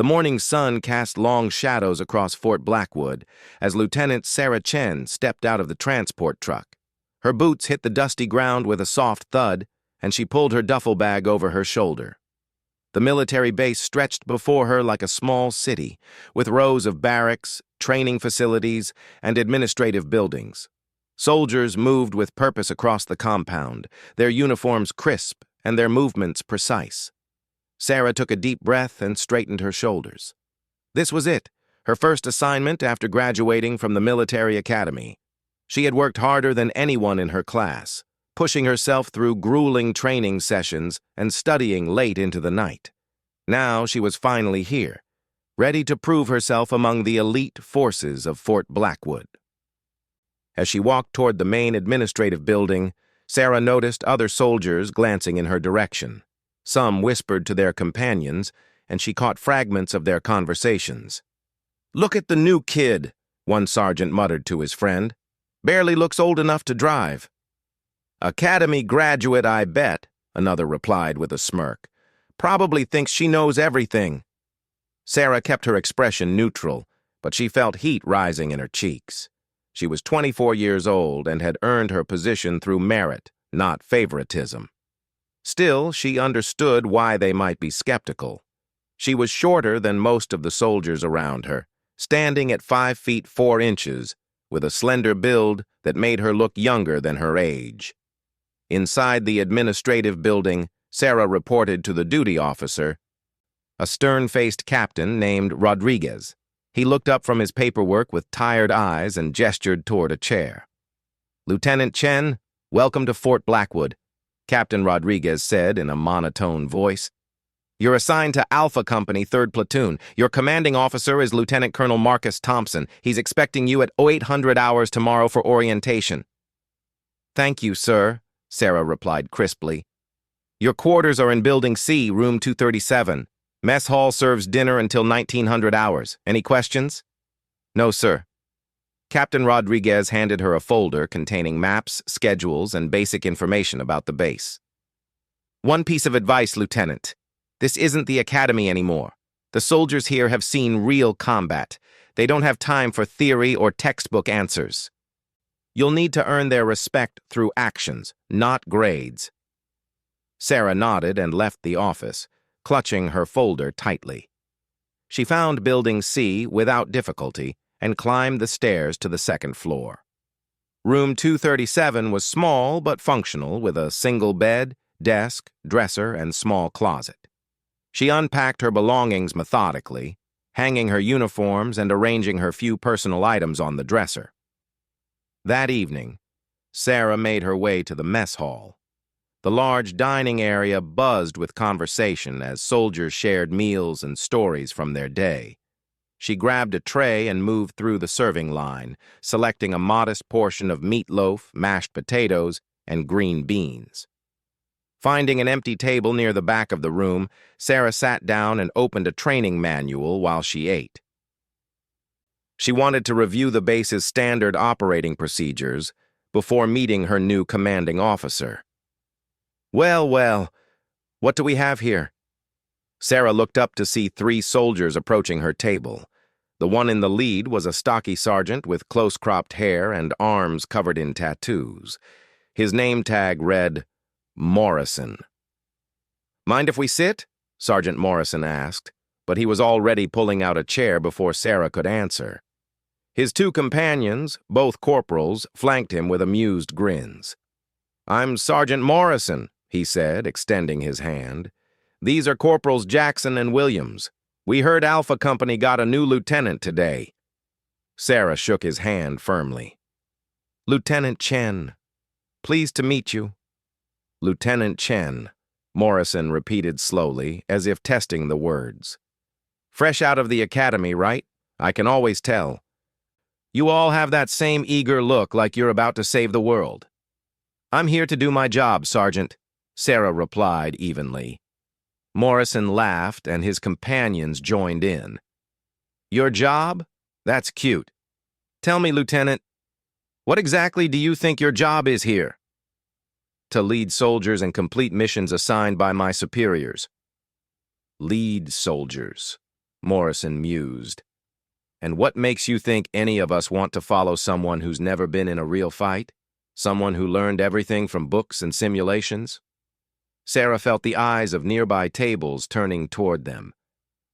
The morning sun cast long shadows across Fort Blackwood as Lieutenant Sarah Chen stepped out of the transport truck. Her boots hit the dusty ground with a soft thud, and she pulled her duffel bag over her shoulder. The military base stretched before her like a small city, with rows of barracks, training facilities, and administrative buildings. Soldiers moved with purpose across the compound, their uniforms crisp and their movements precise. Sarah took a deep breath and straightened her shoulders. This was it, her first assignment after graduating from the military academy. She had worked harder than anyone in her class, pushing herself through grueling training sessions and studying late into the night. Now she was finally here, ready to prove herself among the elite forces of Fort Blackwood. As she walked toward the main administrative building, Sarah noticed other soldiers glancing in her direction. Some whispered to their companions, and she caught fragments of their conversations. "Look at the new kid," one sergeant muttered to his friend. "Barely looks old enough to drive." "Academy graduate, I bet," another replied with a smirk. "Probably thinks she knows everything." Sarah kept her expression neutral, but she felt heat rising in her cheeks. She was 24 years old and had earned her position through merit, not favoritism. Still, she understood why they might be skeptical. She was shorter than most of the soldiers around her, standing at 5 feet 4 inches, with a slender build that made her look younger than her age. Inside the administrative building, Sarah reported to the duty officer, a stern-faced captain named Rodriguez. He looked up from his paperwork with tired eyes and gestured toward a chair. "Lieutenant Chen, welcome to Fort Blackwood," Captain Rodriguez said in a monotone voice. "You're assigned to Alpha Company, 3rd Platoon. Your commanding officer is Lieutenant Colonel Marcus Thompson. He's expecting you at 0800 hours tomorrow for orientation." "Thank you, sir," Sarah replied crisply. "Your quarters are in Building C, room 237. Mess hall serves dinner until 1900 hours. Any questions?" "No, sir." Captain Rodriguez handed her a folder containing maps, schedules, and basic information about the base. "One piece of advice, Lieutenant. This isn't the academy anymore. The soldiers here have seen real combat. They don't have time for theory or textbook answers. You'll need to earn their respect through actions, not grades." Sarah nodded and left the office, clutching her folder tightly. She found Building C without difficulty and climbed the stairs to the 2nd floor. Room 237 was small but functional, with a single bed, desk, dresser, and small closet. She unpacked her belongings methodically, hanging her uniforms and arranging her few personal items on the dresser. That evening, Sarah made her way to the mess hall. The large dining area buzzed with conversation as soldiers shared meals and stories from their day. She grabbed a tray and moved through the serving line, selecting a modest portion of meatloaf, mashed potatoes, and green beans. Finding an empty table near the back of the room, Sarah sat down and opened a training manual while she ate. She wanted to review the base's standard operating procedures before meeting her new commanding officer. Well, what do we have here?" Sarah looked up to see 3 soldiers approaching her table. The one in the lead was a stocky sergeant with close-cropped hair and arms covered in tattoos. His name tag read, Morrison. "Mind if we sit?" Sergeant Morrison asked, but he was already pulling out a chair before Sarah could answer. His 2 companions, both corporals, flanked him with amused grins. "I'm Sergeant Morrison," he said, extending his hand. "These are Corporals Jackson and Williams. We heard Alpha Company got a new lieutenant today." Sarah shook his hand firmly. "Lieutenant Chen. Pleased to meet you." "Lieutenant Chen," Morrison repeated slowly, as if testing the words. "Fresh out of the academy, right? I can always tell. You all have that same eager look like you're about to save the world." "I'm here to do my job, Sergeant," Sarah replied evenly. Morrison laughed, and his companions joined in. "Your job? That's cute. Tell me, Lieutenant, what exactly do you think your job is here?" "To lead soldiers and complete missions assigned by my superiors." "Lead soldiers," Morrison mused. And what makes you think any of us want to follow someone who's never been in a real fight? Someone who learned everything from books and simulations? Sarah felt the eyes of nearby tables turning toward them.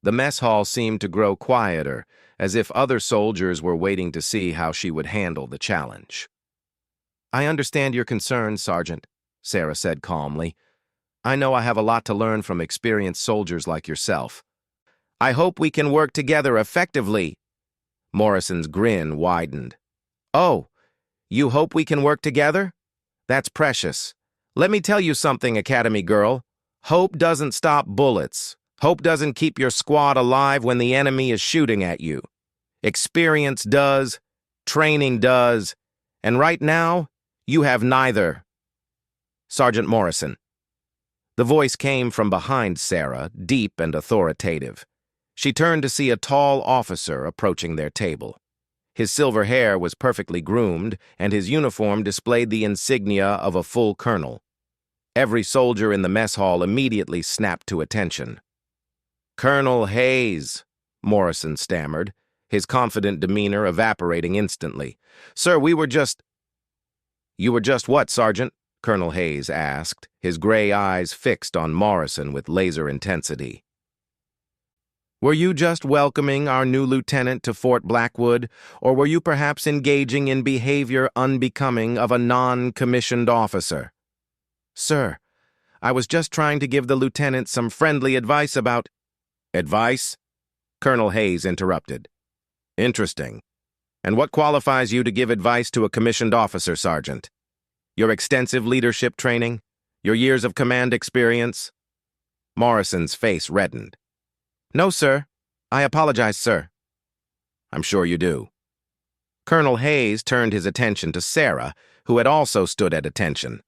The mess hall seemed to grow quieter, as if other soldiers were waiting to see how she would handle the challenge. I understand your concerns, Sergeant, Sarah said calmly. I know I have a lot to learn from experienced soldiers like yourself. I hope we can work together effectively. Morrison's grin widened. Oh, you hope we can work together? That's precious. Let me tell you something, Academy girl. Hope doesn't stop bullets. Hope doesn't keep your squad alive when the enemy is shooting at you. Experience does, training does, and right now, you have neither. Sergeant Morrison. The voice came from behind Sarah, deep and authoritative. She turned to see a tall officer approaching their table. His silver hair was perfectly groomed, and his uniform displayed the insignia of a full colonel. Every soldier in the mess hall immediately snapped to attention. Colonel Hayes, Morrison stammered, his confident demeanor evaporating instantly. Sir, we were just— You were just what, Sergeant? Colonel Hayes asked, his gray eyes fixed on Morrison with laser intensity. Were you just welcoming our new lieutenant to Fort Blackwood, or were you perhaps engaging in behavior unbecoming of a non-commissioned officer? Sir, I was just trying to give the lieutenant some friendly advice about— Advice? Colonel Hayes interrupted. Interesting. And what qualifies you to give advice to a commissioned officer, Sergeant? Your extensive leadership training? Your years of command experience? Morrison's face reddened. No, sir. I apologize, sir. I'm sure you do. Colonel Hayes turned his attention to Sarah, who had also stood at attention.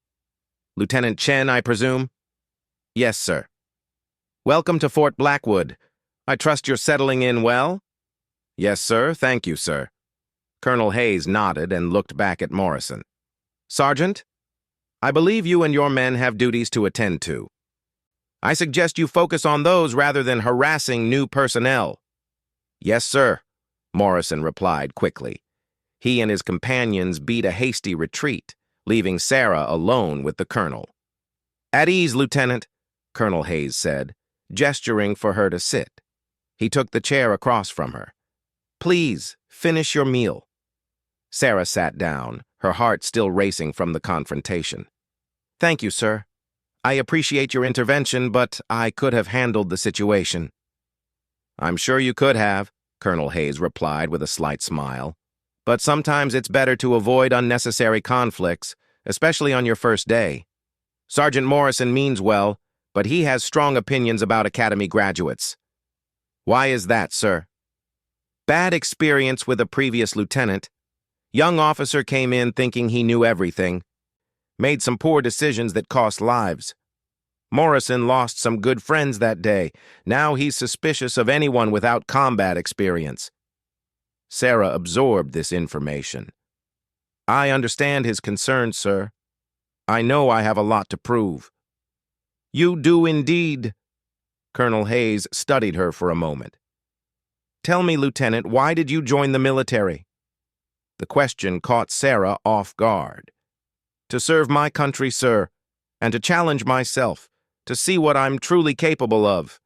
Lieutenant Chen, I presume? Yes, sir. Welcome to Fort Blackwood. I trust you're settling in well? Yes, sir. Thank you, sir. Colonel Hayes nodded and looked back at Morrison. Sergeant, I believe you and your men have duties to attend to. I suggest you focus on those rather than harassing new personnel. Yes, sir, Morrison replied quickly. He and his companions beat a hasty retreat, leaving Sarah alone with the colonel. At ease, Lieutenant, Colonel Hayes said, gesturing for her to sit. He took the chair across from her. Please, finish your meal. Sarah sat down, her heart still racing from the confrontation. Thank you, sir. I appreciate your intervention, but I could have handled the situation. I'm sure you could have, Colonel Hayes replied with a slight smile. But sometimes it's better to avoid unnecessary conflicts, especially on your first day. Sergeant Morrison means well, but he has strong opinions about Academy graduates. Why is that, sir? Bad experience with a previous lieutenant. Young officer came in thinking he knew everything. Made some poor decisions that cost lives. Morrison lost some good friends that day. Now he's suspicious of anyone without combat experience. Sarah absorbed this information. I understand his concerns, sir. I know I have a lot to prove. You do indeed. Colonel Hayes studied her for a moment. Tell me, Lieutenant, why did you join the military? The question caught Sarah off guard. To serve my country, sir, and to challenge myself, to see what I'm truly capable of.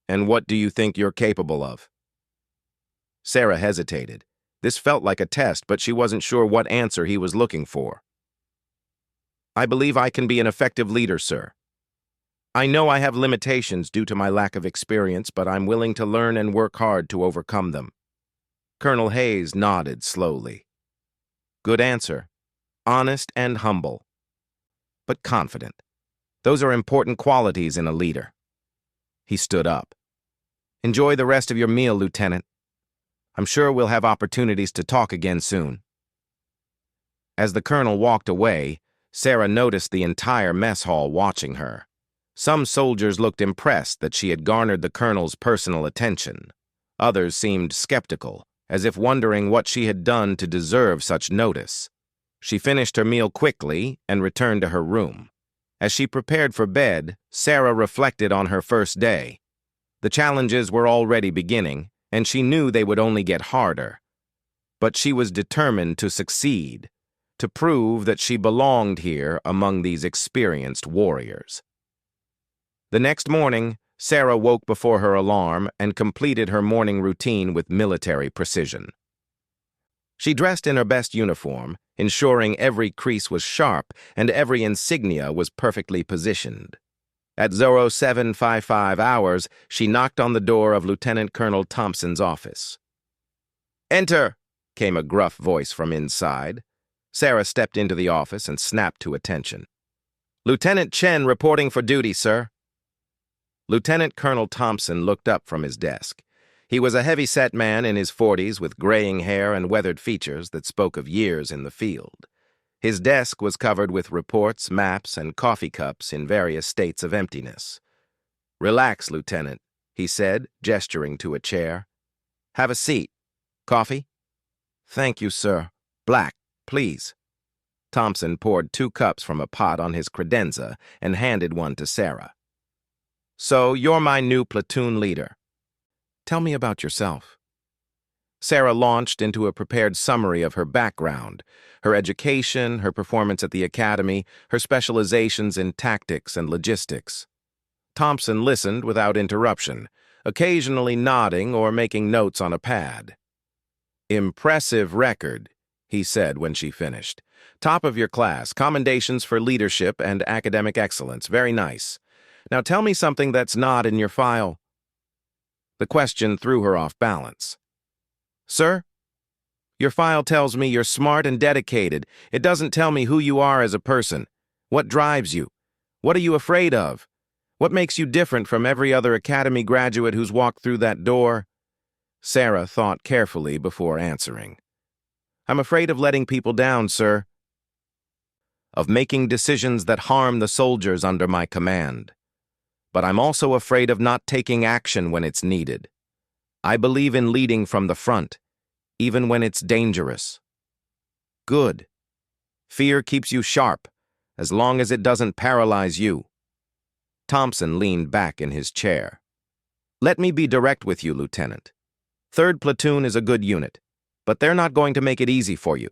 And what do you think you're capable of? Sarah hesitated. This felt like a test, but she wasn't sure what answer he was looking for. I believe I can be an effective leader, sir. I know I have limitations due to my lack of experience, but I'm willing to learn and work hard to overcome them. Colonel Hayes nodded slowly. Good answer. Honest and humble. But confident. Those are important qualities in a leader. He stood up. Enjoy the rest of your meal, Lieutenant. I'm sure we'll have opportunities to talk again soon. As the colonel walked away, Sarah noticed the entire mess hall watching her. Some soldiers looked impressed that she had garnered the colonel's personal attention. Others seemed skeptical, as if wondering what she had done to deserve such notice. She finished her meal quickly and returned to her room. As she prepared for bed, Sarah reflected on her first day. The challenges were already beginning, and she knew they would only get harder. But she was determined to succeed, to prove that she belonged here among these experienced warriors. The next morning, Sarah woke before her alarm and completed her morning routine with military precision. She dressed in her best uniform, ensuring every crease was sharp and every insignia was perfectly positioned. At 0755 hours, she knocked on the door of Lieutenant Colonel Thompson's office. "Enter," came a gruff voice from inside. Sarah stepped into the office and snapped to attention. "Lieutenant Chen reporting for duty, sir." Lieutenant Colonel Thompson looked up from his desk. He was a heavy-set man in his 40s with graying hair and weathered features that spoke of years in the field. His desk was covered with reports, maps, and coffee cups in various states of emptiness. "Relax, Lieutenant," he said, gesturing to a chair. "Have a seat. Coffee?" "Thank you, sir. Black, please." Thompson poured 2 cups from a pot on his credenza and handed one to Sarah. "So, you're my new platoon leader. Tell me about yourself." Sarah launched into a prepared summary of her background, her education, her performance at the academy, her specializations in tactics and logistics. Thompson listened without interruption, occasionally nodding or making notes on a pad. "Impressive record," he said when she finished. "Top of your class, commendations for leadership and academic excellence. Very nice. Now tell me something that's not in your file." The question threw her off balance. "Sir? Your file tells me you're smart and dedicated. It doesn't tell me who you are as a person. What drives you? What are you afraid of? What makes you different from every other academy graduate who's walked through that door?" Sarah thought carefully before answering. "I'm afraid of letting people down, sir. Of making decisions that harm the soldiers under my command. But I'm also afraid of not taking action when it's needed. I believe in leading from the front, even when it's dangerous." "Good. Fear keeps you sharp, as long as it doesn't paralyze you." Thompson leaned back in his chair. "Let me be direct with you, Lieutenant. 3rd Platoon is a good unit, but they're not going to make it easy for you.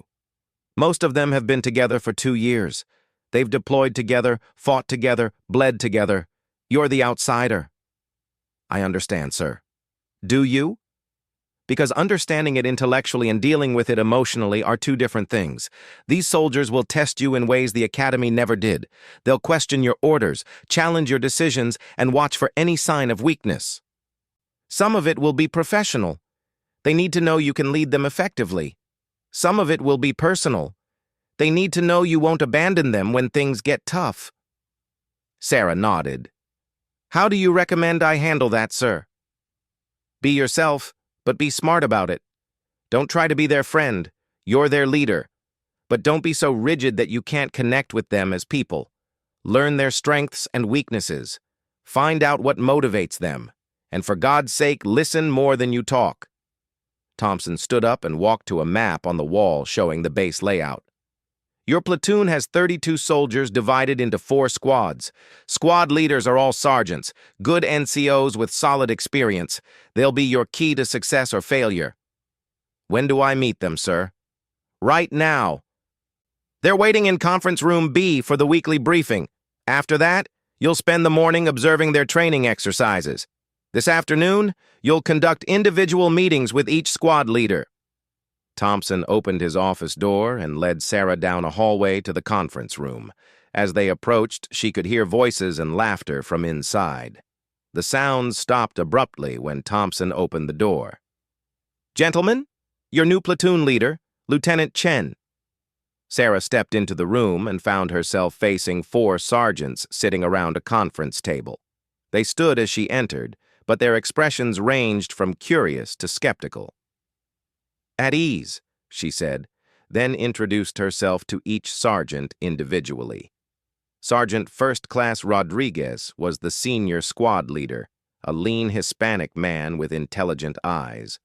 Most of them have been together for 2 years. They've deployed together, fought together, bled together. You're the outsider." "I understand, sir." "Do you? Because understanding it intellectually and dealing with it emotionally are 2 different things. These soldiers will test you in ways the Academy never did. They'll question your orders, challenge your decisions, and watch for any sign of weakness. Some of it will be professional. They need to know you can lead them effectively. Some of it will be personal. They need to know you won't abandon them when things get tough." Sarah nodded. "How do you recommend I handle that, sir?" "Be yourself, but be smart about it. Don't try to be their friend. You're their leader. But don't be so rigid that you can't connect with them as people. Learn their strengths and weaknesses. Find out what motivates them. And for God's sake, listen more than you talk." Thompson stood up and walked to a map on the wall showing the base layout. "Your platoon has 32 soldiers divided into 4 squads. Squad leaders are all sergeants, good NCOs with solid experience. They'll be your key to success or failure." "When do I meet them, sir?" "Right now. They're waiting in conference room B for the weekly briefing. After that, you'll spend the morning observing their training exercises. This afternoon, you'll conduct individual meetings with each squad leader." Thompson opened his office door and led Sarah down a hallway to the conference room. As they approached, she could hear voices and laughter from inside. The sounds stopped abruptly when Thompson opened the door. "Gentlemen, your new platoon leader, Lieutenant Chen." Sarah stepped into the room and found herself facing 4 sergeants sitting around a conference table. They stood as she entered, but their expressions ranged from curious to skeptical. "At ease," she said, then introduced herself to each sergeant individually. Sergeant First Class Rodriguez was the senior squad leader, a lean Hispanic man with intelligent eyes.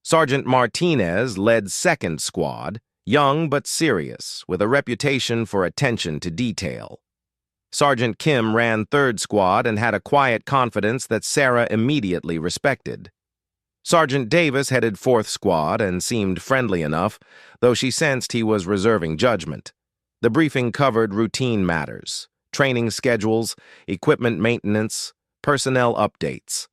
Sergeant Martinez led Second Squad, young but serious, with a reputation for attention to detail. Sergeant Kim ran 3rd Squad and had a quiet confidence that Sarah immediately respected. Sergeant Davis headed 4th Squad and seemed friendly enough, though she sensed he was reserving judgment. The briefing covered routine matters, training schedules, equipment maintenance, personnel updates.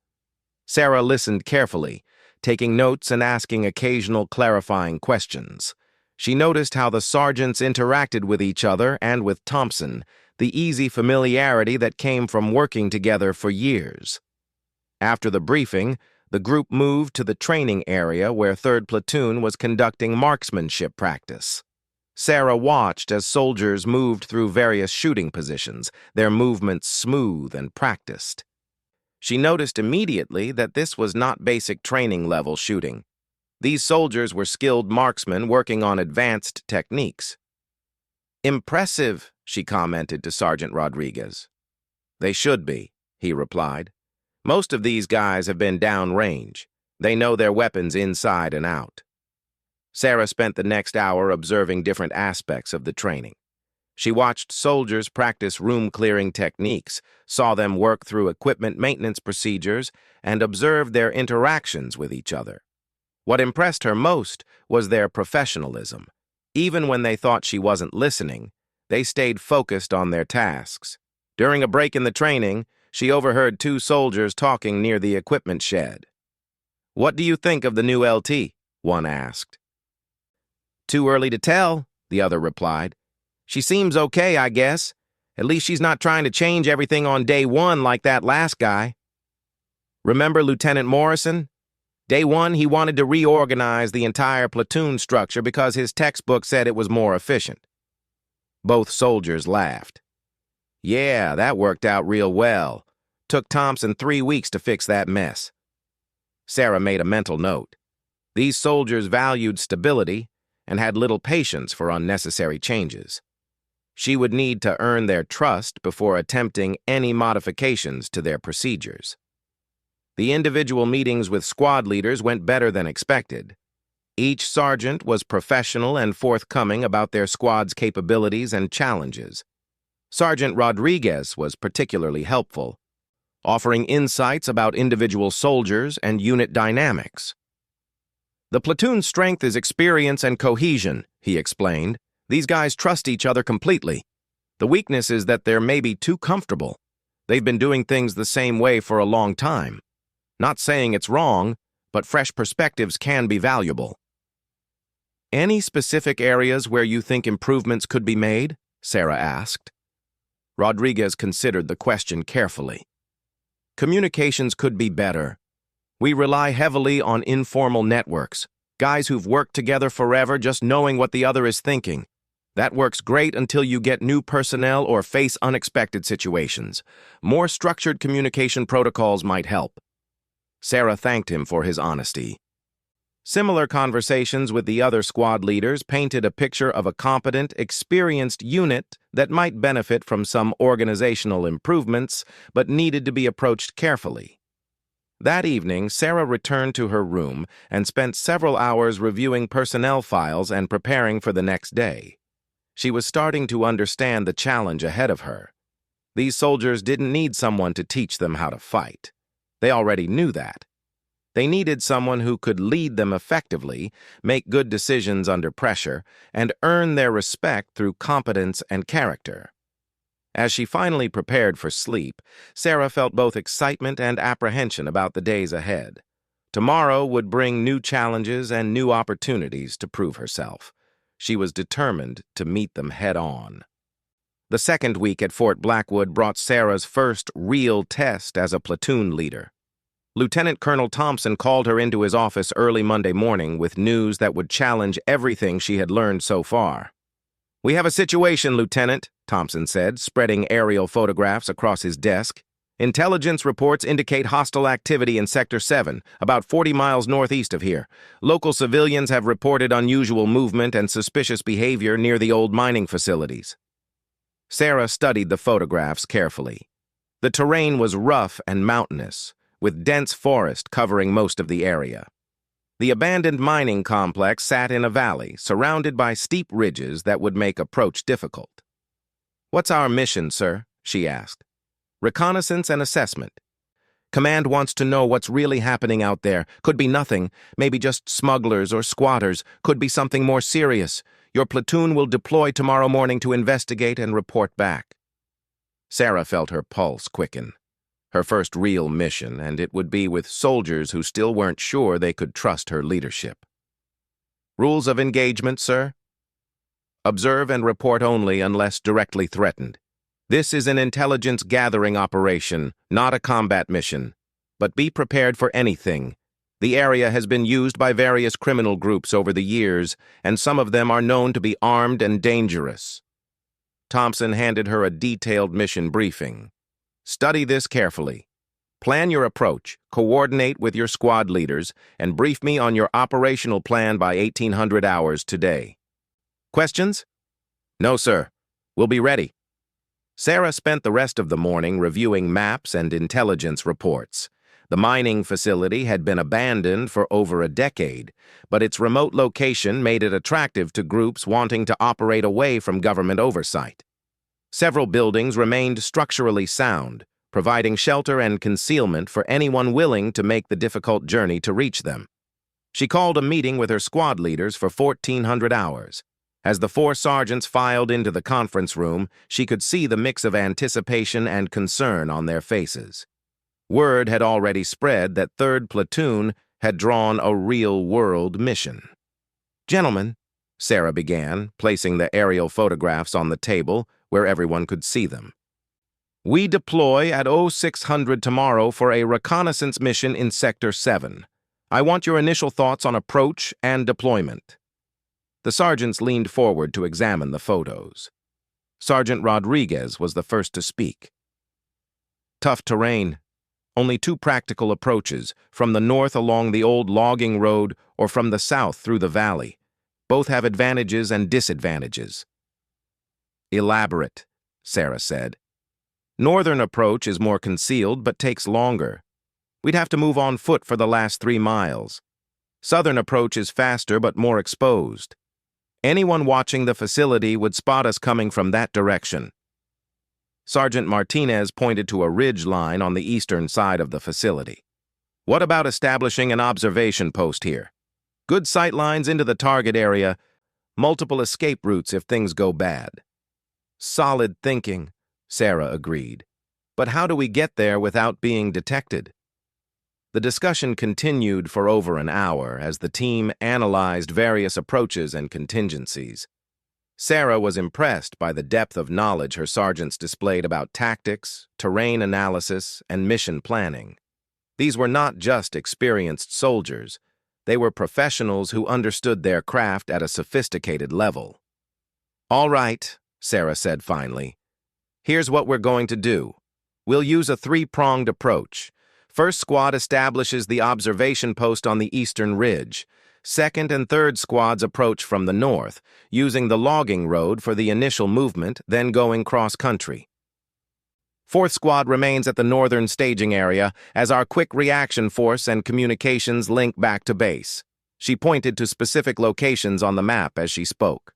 Sarah listened carefully, taking notes and asking occasional clarifying questions. She noticed how the sergeants interacted with each other and with Thompson, the easy familiarity that came from working together for years. After the briefing, the group moved to the training area where 3rd Platoon was conducting marksmanship practice. Sarah watched as soldiers moved through various shooting positions, their movements smooth and practiced. She noticed immediately that this was not basic training-level shooting. These soldiers were skilled marksmen working on advanced techniques. "Impressive," she commented to Sergeant Rodriguez. "They should be," he replied. "Most of these guys have been downrange. They know their weapons inside and out." Sarah spent the next hour observing different aspects of the training. She watched soldiers practice room-clearing techniques, saw them work through equipment maintenance procedures, and observed their interactions with each other. What impressed her most was their professionalism. Even when they thought she wasn't listening, they stayed focused on their tasks. During a break in the training, she overheard 2 soldiers talking near the equipment shed. "What do you think of the new LT?" one asked. "Too early to tell," the other replied. "She seems okay, I guess. At least she's not trying to change everything on day 1 like that last guy." "Remember Lieutenant Morrison? Day 1, he wanted to reorganize the entire platoon structure because his textbook said it was more efficient." Both soldiers laughed. "Yeah, that worked out real well. Took Thompson 3 weeks to fix that mess." Sarah made a mental note. These soldiers valued stability and had little patience for unnecessary changes. She would need to earn their trust before attempting any modifications to their procedures. The individual meetings with squad leaders went better than expected. Each sergeant was professional and forthcoming about their squad's capabilities and challenges. Sergeant Rodriguez was particularly helpful, offering insights about individual soldiers and unit dynamics. "The platoon's strength is experience and cohesion," he explained. "These guys trust each other completely. The weakness is that they're maybe too comfortable. They've been doing things the same way for a long time. Not saying it's wrong, but fresh perspectives can be valuable." "Any specific areas where you think improvements could be made?" Sarah asked. Rodriguez considered the question carefully. "Communications could be better. We rely heavily on informal networks, guys who've worked together forever just knowing what the other is thinking. That works great until you get new personnel or face unexpected situations. More structured communication protocols might help." Sarah thanked him for his honesty. Similar conversations with the other squad leaders painted a picture of a competent, experienced unit that might benefit from some organizational improvements, but needed to be approached carefully. That evening, Sarah returned to her room and spent several hours reviewing personnel files and preparing for the next day. She was starting to understand the challenge ahead of her. These soldiers didn't need someone to teach them how to fight. They already knew that. They needed someone who could lead them effectively, make good decisions under pressure, and earn their respect through competence and character. As she finally prepared for sleep, Sarah felt both excitement and apprehension about the days ahead. Tomorrow would bring new challenges and new opportunities to prove herself. She was determined to meet them head-on. The second week at Fort Blackwood brought Sarah's first real test as a platoon leader. Lieutenant Colonel Thompson called her into his office early Monday morning with news that would challenge everything she had learned so far. "We have a situation, Lieutenant," Thompson said, spreading aerial photographs across his desk. "Intelligence reports indicate hostile activity in Sector 7, about 40 miles northeast of here. Local civilians have reported unusual movement and suspicious behavior near the old mining facilities." Sarah studied the photographs carefully. The terrain was rough and mountainous, with dense forest covering most of the area. The abandoned mining complex sat in a valley, surrounded by steep ridges that would make approach difficult. "What's our mission, sir?" she asked. Reconnaissance and assessment. Command wants to know what's really happening out there. Could be nothing, maybe just smugglers or squatters. Could be something more serious. Your platoon will deploy tomorrow morning to investigate and report back. Sarah felt her pulse quicken. Her first real mission, and it would be with soldiers who still weren't sure they could trust her leadership. Rules of engagement, sir? Observe and report only unless directly threatened. This is an intelligence gathering operation, not a combat mission. But be prepared for anything. The area has been used by various criminal groups over the years, and some of them are known to be armed and dangerous. Thompson handed her a detailed mission briefing. Study this carefully. Plan your approach, coordinate with your squad leaders, and brief me on your operational plan by 1800 hours today. Questions? No, sir. We'll be ready. Sarah spent the rest of the morning reviewing maps and intelligence reports. The mining facility had been abandoned for over a decade, but its remote location made it attractive to groups wanting to operate away from government oversight. Several buildings remained structurally sound, providing shelter and concealment for anyone willing to make the difficult journey to reach them. She called a meeting with her squad leaders for 1400 hours. As the four sergeants filed into the conference room, she could see the mix of anticipation and concern on their faces. Word had already spread that 3rd Platoon had drawn a real-world mission. Gentlemen, Sarah began, placing the aerial photographs on the table where everyone could see them. We deploy at 0600 tomorrow for a reconnaissance mission in Sector 7. I want your initial thoughts on approach and deployment. The sergeants leaned forward to examine the photos. Sergeant Rodriguez was the first to speak. Tough terrain. Only 2 practical approaches, from the north along the old logging road or from the south through the valley. Both have advantages and disadvantages. Elaborate, Sarah said. Northern approach is more concealed but takes longer. We'd have to move on foot for the last 3 miles. Southern approach is faster but more exposed. Anyone watching the facility would spot us coming from that direction. Sergeant Martinez pointed to a ridge line on the eastern side of the facility. What about establishing an observation post here? Good sight lines into the target area, multiple escape routes if things go bad. Solid thinking, Sarah agreed. But how do we get there without being detected? The discussion continued for over an hour as the team analyzed various approaches and contingencies. Sarah was impressed by the depth of knowledge her sergeants displayed about tactics, terrain analysis, and mission planning. These were not just experienced soldiers. They were professionals who understood their craft at a sophisticated level. All right, Sarah said finally. Here's what we're going to do. We'll use a 3-pronged approach. First squad establishes the observation post on the eastern ridge. Second and third squads approach from the north, using the logging road for the initial movement, then going cross-country. Fourth squad remains at the northern staging area as our quick reaction force and communications link back to base. She pointed to specific locations on the map as she spoke.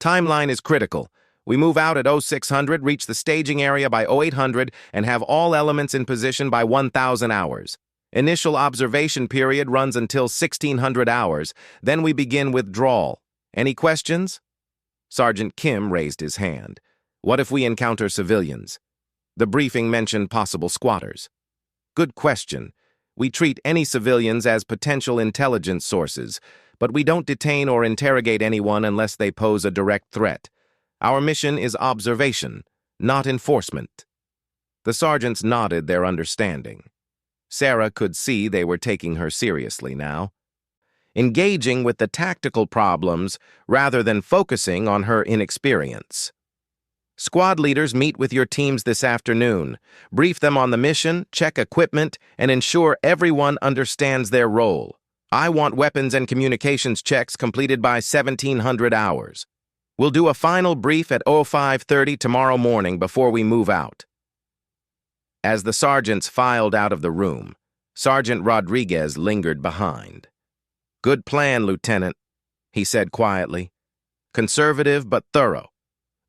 Timeline is critical. We move out at 0600, reach the staging area by 0800, and have all elements in position by 1000 hours. Initial observation period runs until 1600 hours, then we begin withdrawal. Any questions? Sergeant Kim raised his hand. What if we encounter civilians? The briefing mentioned possible squatters. Good question. We treat any civilians as potential intelligence sources, but we don't detain or interrogate anyone unless they pose a direct threat. Our mission is observation, not enforcement. The sergeants nodded their understanding. Sarah could see they were taking her seriously now, engaging with the tactical problems rather than focusing on her inexperience. Squad leaders meet with your teams this afternoon. Brief them on the mission, check equipment, and ensure everyone understands their role. I want weapons and communications checks completed by 1700 hours. We'll do a final brief at 0530 tomorrow morning before we move out. As the sergeants filed out of the room, Sergeant Rodriguez lingered behind. Good plan, Lieutenant, he said quietly. Conservative but thorough.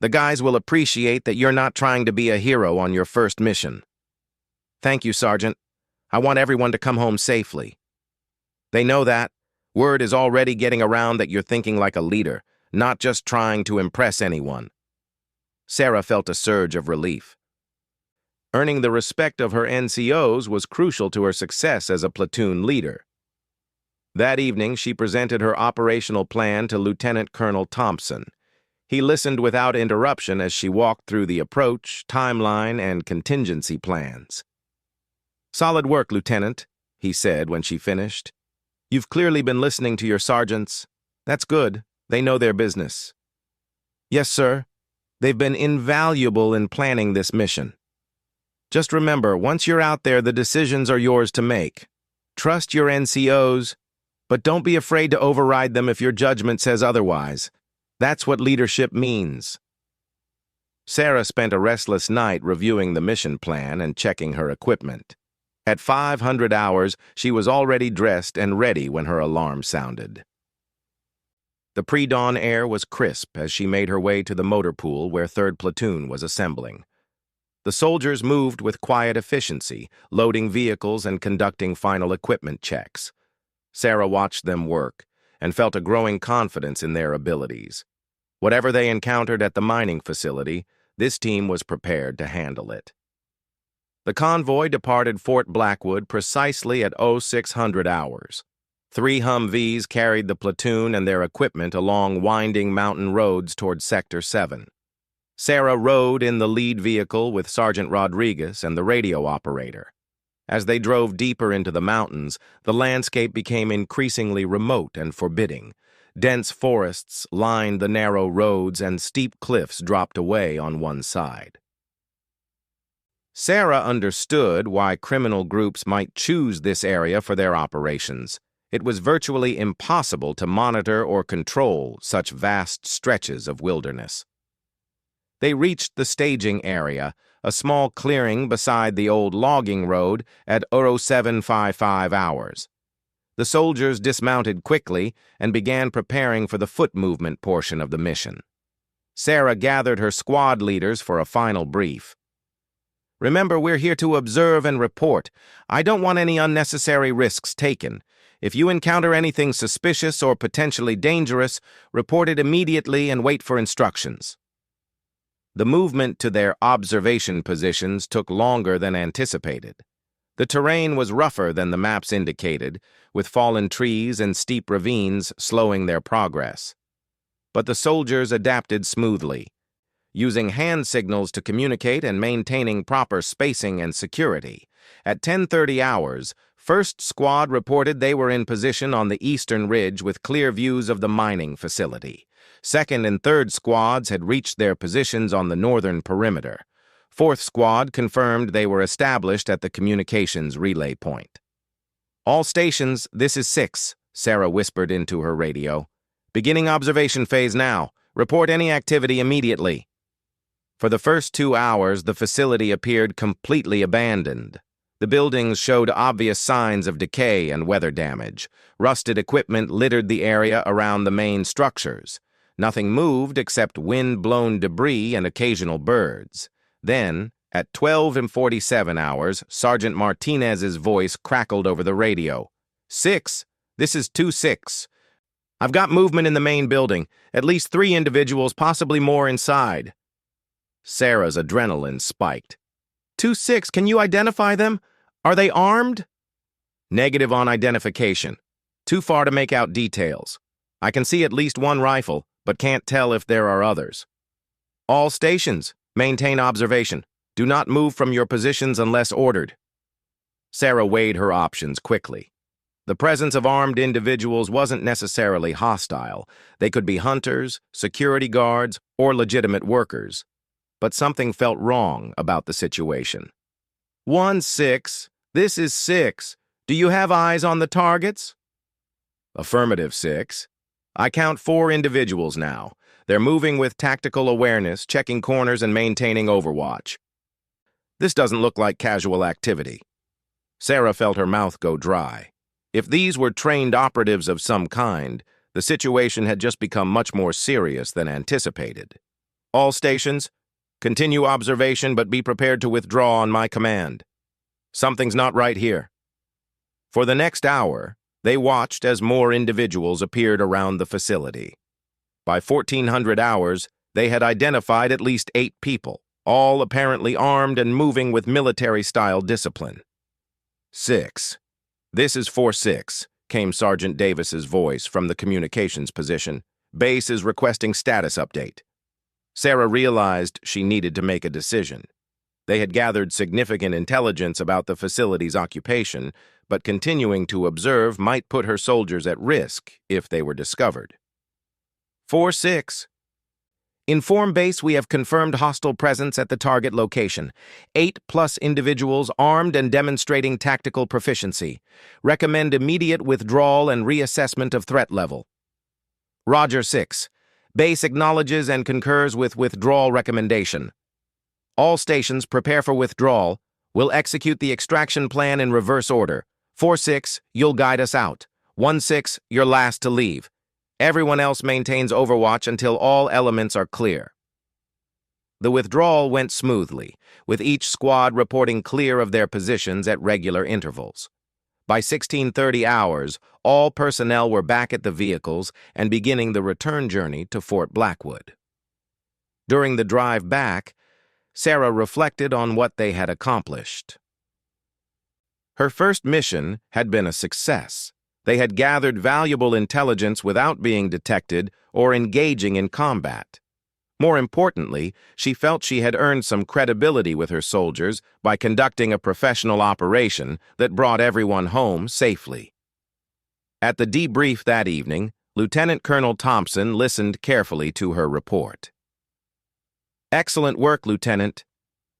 The guys will appreciate that you're not trying to be a hero on your first mission. Thank you, Sergeant. I want everyone to come home safely. They know that. Word is already getting around that you're thinking like a leader, not just trying to impress anyone. Sarah felt a surge of relief. Earning the respect of her NCOs was crucial to her success as a platoon leader. That evening, she presented her operational plan to Lieutenant Colonel Thompson. He listened without interruption as she walked through the approach, timeline, and contingency plans. "Solid work, Lieutenant," he said when she finished. "You've clearly been listening to your sergeants. That's good. They know their business." "Yes, sir. They've been invaluable in planning this mission. Just remember, once you're out there, the decisions are yours to make. Trust your NCOs, but don't be afraid to override them if your judgment says otherwise. That's what leadership means." Sarah spent a restless night reviewing the mission plan and checking her equipment. At 500 hours, she was already dressed and ready when her alarm sounded. The pre-dawn air was crisp as she made her way to the motor pool where 3rd Platoon was assembling. The soldiers moved with quiet efficiency, loading vehicles and conducting final equipment checks. Sarah watched them work and felt a growing confidence in their abilities. Whatever they encountered at the mining facility, this team was prepared to handle it. The convoy departed Fort Blackwood precisely at 0600 hours. 3 Humvees carried the platoon and their equipment along winding mountain roads toward Sector 7. Sarah rode in the lead vehicle with Sergeant Rodriguez and the radio operator. As they drove deeper into the mountains, the landscape became increasingly remote and forbidding. Dense forests lined the narrow roads and steep cliffs dropped away on one side. Sarah understood why criminal groups might choose this area for their operations. It was virtually impossible to monitor or control such vast stretches of wilderness. They reached the staging area, a small clearing beside the old logging road, at 0755 hours. The soldiers dismounted quickly and began preparing for the foot movement portion of the mission. Sarah gathered her squad leaders for a final brief. "Remember, we're here to observe and report. I don't want any unnecessary risks taken. If you encounter anything suspicious or potentially dangerous, report it immediately and wait for instructions." The movement to their observation positions took longer than anticipated. The terrain was rougher than the maps indicated, with fallen trees and steep ravines slowing their progress. But the soldiers adapted smoothly, using hand signals to communicate and maintaining proper spacing and security. At 10:30 hours, 1st Squad reported they were in position on the eastern ridge with clear views of the mining facility. 2nd and 3rd Squads had reached their positions on the northern perimeter. 4th Squad confirmed they were established at the communications relay point. "All stations, this is 6, Sarah whispered into her radio. "Beginning observation phase now. Report any activity immediately." For the first 2 hours, the facility appeared completely abandoned. The buildings showed obvious signs of decay and weather damage. Rusted equipment littered the area around the main structures. Nothing moved except wind-blown debris and occasional birds. Then, at 12:47 hours, Sergeant Martinez's voice crackled over the radio. "6, this is 2-6. I've got movement in the main building. At least 3 individuals, possibly more inside." Sarah's adrenaline spiked. 2-6, can you identify them? Are they armed?" "Negative on identification. Too far to make out details. I can see at least 1 rifle, but can't tell if there are others." "All stations, maintain observation. Do not move from your positions unless ordered." Sarah weighed her options quickly. The presence of armed individuals wasn't necessarily hostile. They could be hunters, security guards, or legitimate workers. But something felt wrong about the situation. 1-6, this is 6. Do you have eyes on the targets?" "Affirmative, 6. I count 4 individuals now. They're moving with tactical awareness, checking corners and maintaining overwatch. This doesn't look like casual activity." Sarah felt her mouth go dry. If these were trained operatives of some kind, the situation had just become much more serious than anticipated. All stations, continue observation but be prepared to withdraw on my command. Something's not right here. For the next hour, they watched as more individuals appeared around the facility. By 1400 hours, they had identified at least 8 people, all apparently armed and moving with military-style discipline. 6. This is 4-6, came Sergeant Davis's voice from the communications position. Base is requesting status update. Sarah realized she needed to make a decision. They had gathered significant intelligence about the facility's occupation, but continuing to observe might put her soldiers at risk if they were discovered. 4-6. Inform base we have confirmed hostile presence at the target location. 8+ individuals armed and demonstrating tactical proficiency. Recommend immediate withdrawal and reassessment of threat level. Roger 6. Base acknowledges and concurs with withdrawal recommendation. All stations prepare for withdrawal. We'll execute the extraction plan in reverse order. 4-6, you'll guide us out. 1-6, you're last to leave. Everyone else maintains overwatch until all elements are clear. The withdrawal went smoothly, with each squad reporting clear of their positions at regular intervals. By 1630 hours, all personnel were back at the vehicles and beginning the return journey to Fort Blackwood. During the drive back, Sarah reflected on what they had accomplished. Her first mission had been a success. They had gathered valuable intelligence without being detected or engaging in combat. More importantly, she felt she had earned some credibility with her soldiers by conducting a professional operation that brought everyone home safely. At the debrief that evening, Lieutenant Colonel Thompson listened carefully to her report. Excellent work, Lieutenant.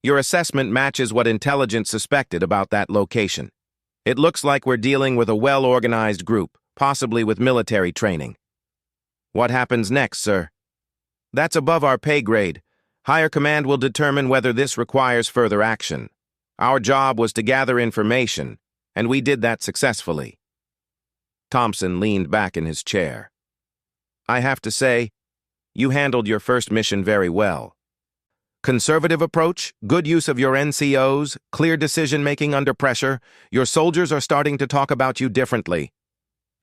Your assessment matches what intelligence suspected about that location. It looks like we're dealing with a well-organized group, possibly with military training. What happens next, sir? That's above our pay grade. Higher command will determine whether this requires further action. Our job was to gather information, and we did that successfully. Thompson leaned back in his chair. I have to say, you handled your first mission very well. Conservative approach, good use of your NCOs, clear decision-making under pressure. Your soldiers are starting to talk about you differently.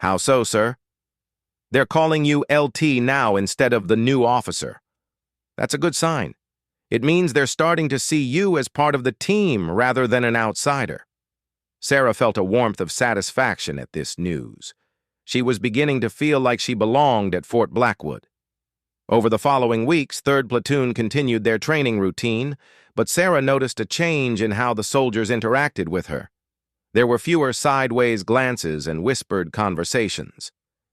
How so, sir? They're calling you LT now instead of the new officer. That's a good sign. It means they're starting to see you as part of the team rather than an outsider. Sarah felt a warmth of satisfaction at this news. She was beginning to feel like she belonged at Fort Blackwood. Over the following weeks, 3rd Platoon continued their training routine, but Sarah noticed a change in how the soldiers interacted with her. There were fewer sideways glances and whispered conversations.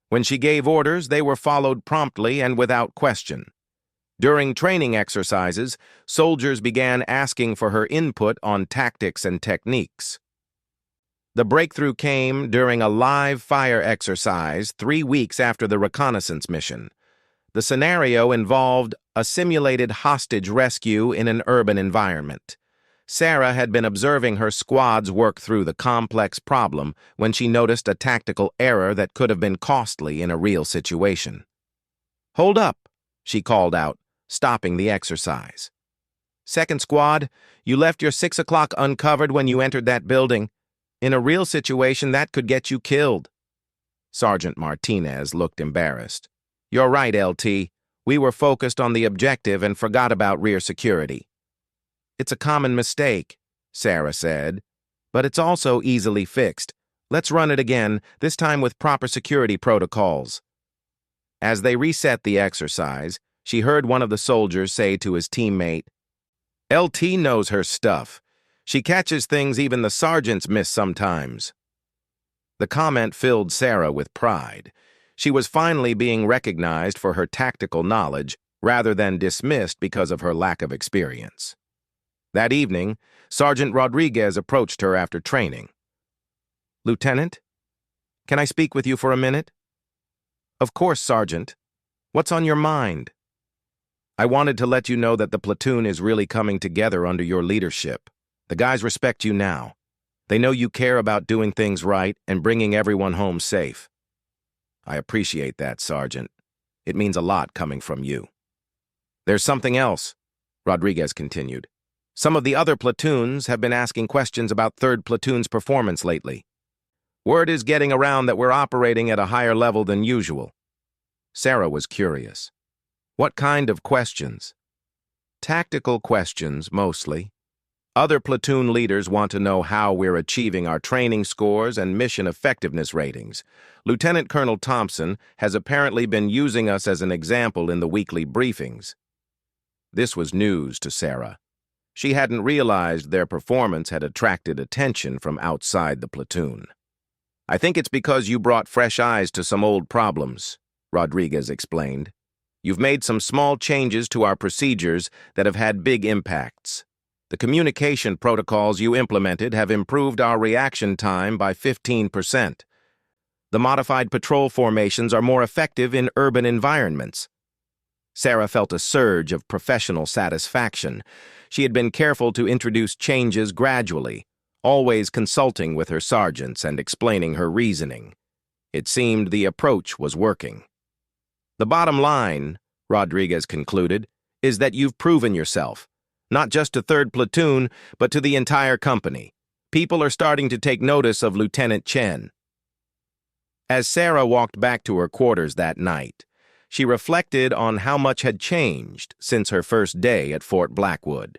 When she gave orders, they were followed promptly and without question. During training exercises, soldiers began asking for her input on tactics and techniques. The breakthrough came during a live fire exercise 3 weeks after the reconnaissance mission. The scenario involved a simulated hostage rescue in an urban environment. Sarah had been observing her squads work through the complex problem when she noticed a tactical error that could have been costly in a real situation. Hold up, she called out, stopping the exercise. Second squad, you left your 6 o'clock uncovered when you entered that building. In a real situation, that could get you killed. Sergeant Martinez looked embarrassed. You're right, LT. We were focused on the objective and forgot about rear security. It's a common mistake, Sarah said, but it's also easily fixed. Let's run it again, this time with proper security protocols. As they reset the exercise, she heard one of the soldiers say to his teammate, LT knows her stuff. She catches things even the sergeants miss sometimes. The comment filled Sarah with pride. She was finally being recognized for her tactical knowledge rather than dismissed because of her lack of experience. That evening, Sergeant Rodriguez approached her after training. Lieutenant, can I speak with you for a minute? Of course, Sergeant. What's on your mind? I wanted to let you know that the platoon is really coming together under your leadership. The guys respect you now. They know you care about doing things right and bringing everyone home safe. I appreciate that, Sergeant. It means a lot coming from you. There's something else, Rodriguez continued. Some of the other platoons have been asking questions about 3rd Platoon's performance lately. Word is getting around that we're operating at a higher level than usual. Sarah was curious. What kind of questions? Tactical questions, mostly. Other platoon leaders want to know how we're achieving our training scores and mission effectiveness ratings. Lieutenant Colonel Thompson has apparently been using us as an example in the weekly briefings. This was news to Sarah. She hadn't realized their performance had attracted attention from outside the platoon. I think it's because you brought fresh eyes to some old problems, Rodriguez explained. You've made some small changes to our procedures that have had big impacts. The communication protocols you implemented have improved our reaction time by 15%. The modified patrol formations are more effective in urban environments. Sarah felt a surge of professional satisfaction. She had been careful to introduce changes gradually, always consulting with her sergeants and explaining her reasoning. It seemed the approach was working. The bottom line, Rodriguez concluded, is that you've proven yourself, not just to 3rd Platoon, but to the entire company. People are starting to take notice of Lieutenant Chen. As Sarah walked back to her quarters that night, she reflected on how much had changed since her first day at Fort Blackwood.